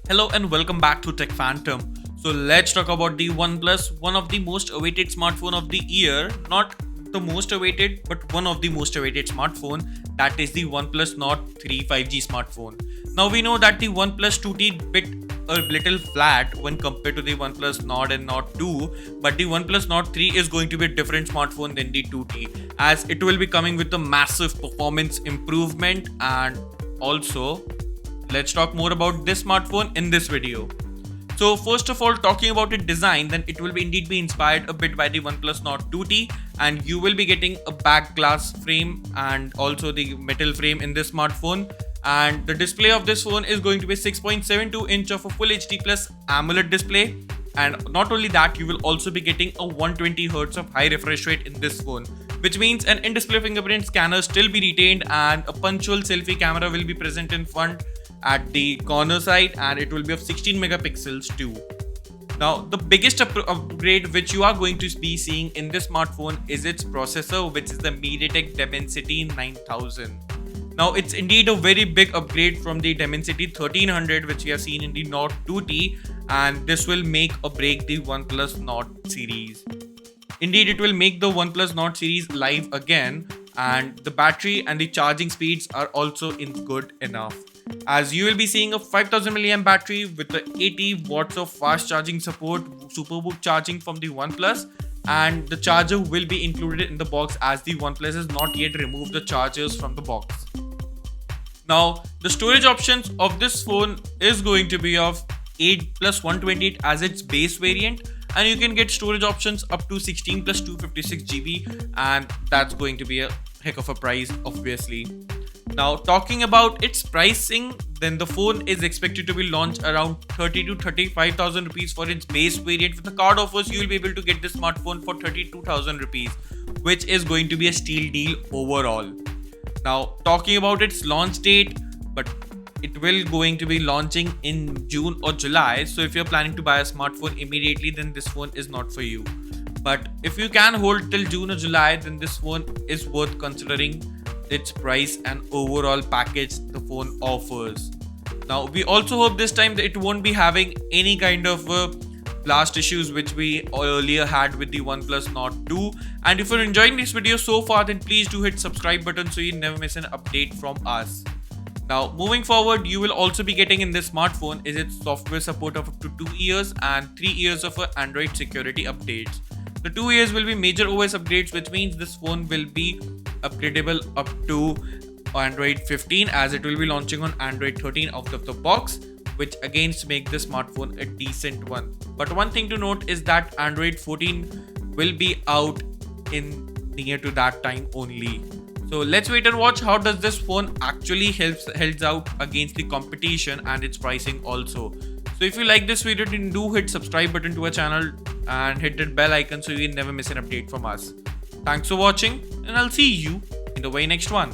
Hello and welcome back to Tech Phantom. So let's talk about the OnePlus, one of the most awaited smartphone of the year. Not the most awaited, but one of the most awaited smartphone. That is the OnePlus Nord 3 5G smartphone. Now we know that the OnePlus 2T bit a little flat when compared to the OnePlus Nord and Nord 2, but the OnePlus Nord 3 is going to be a different smartphone than the 2T, as it will be coming with a massive performance improvement. And also, let's talk more about this smartphone in this video. So first of all, talking about its design, then it will indeed be inspired a bit by the OnePlus Nord 2T, and you will be getting a back glass frame and also the metal frame in this smartphone. And the display of this phone is going to be 6.72 inch of a full HD plus AMOLED display. And not only that, you will also be getting a 120 Hz of high refresh rate in this phone, which means an in-display fingerprint scanner still be retained, and a punctual selfie camera will be present in front at the corner side, and it will be of 16 megapixels too. Now, the biggest upgrade which you are going to be seeing in this smartphone is its processor, which is the MediaTek Dimensity 9000. Now, it's indeed a very big upgrade from the Dimensity 1300 which we have seen in the Nord 2T, and this will make or break the OnePlus Nord series. Indeed, it will make the OnePlus Nord series live again, and the battery and the charging speeds are also good enough, as you will be seeing a 5000 mAh battery with the 80 watts of fast charging support, Superbook charging from the OnePlus, and the charger will be included in the box, as the OnePlus has not yet removed the chargers from the box. Now, the storage options of this phone is going to be of 8 plus 128 as its base variant, and you can get storage options up to 16 plus 256 GB, and that's going to be a heck of a price, obviously. Now, talking about its pricing, then the phone is expected to be launched around 30 to 35,000 rupees for its base variant. With the card offers, you will be able to get this smartphone for 32,000 rupees, which is going to be a steal deal overall. Now, talking about its launch date, but it will going to be launching in June or July. So if you're planning to buy a smartphone immediately, then this phone is not for you. But if you can hold till June or July, then this phone is worth considering its price and overall package the phone offers. Now, we also hope this time that it won't be having any kind of blast issues which we earlier had with the OnePlus Nord 2. And if you're enjoying this video so far, then please do hit subscribe button so you never miss an update from us. Now, moving forward, you will also be getting in this smartphone is its software support of up to 2 years and 3 years of Android security updates. The 2 years will be major OS updates, which means this phone will be upgradable up to Android 15, as it will be launching on Android 13 out of the box, which again make this smartphone a decent one. But one thing to note is that Android 14 will be out in near to that time only. So let's wait and watch how does this phone actually helps out against the competition and its pricing also. So if you like this video, then do hit subscribe button to our channel and hit that bell icon so you never miss an update from us. Thanks for watching, and I'll see you in the very next one.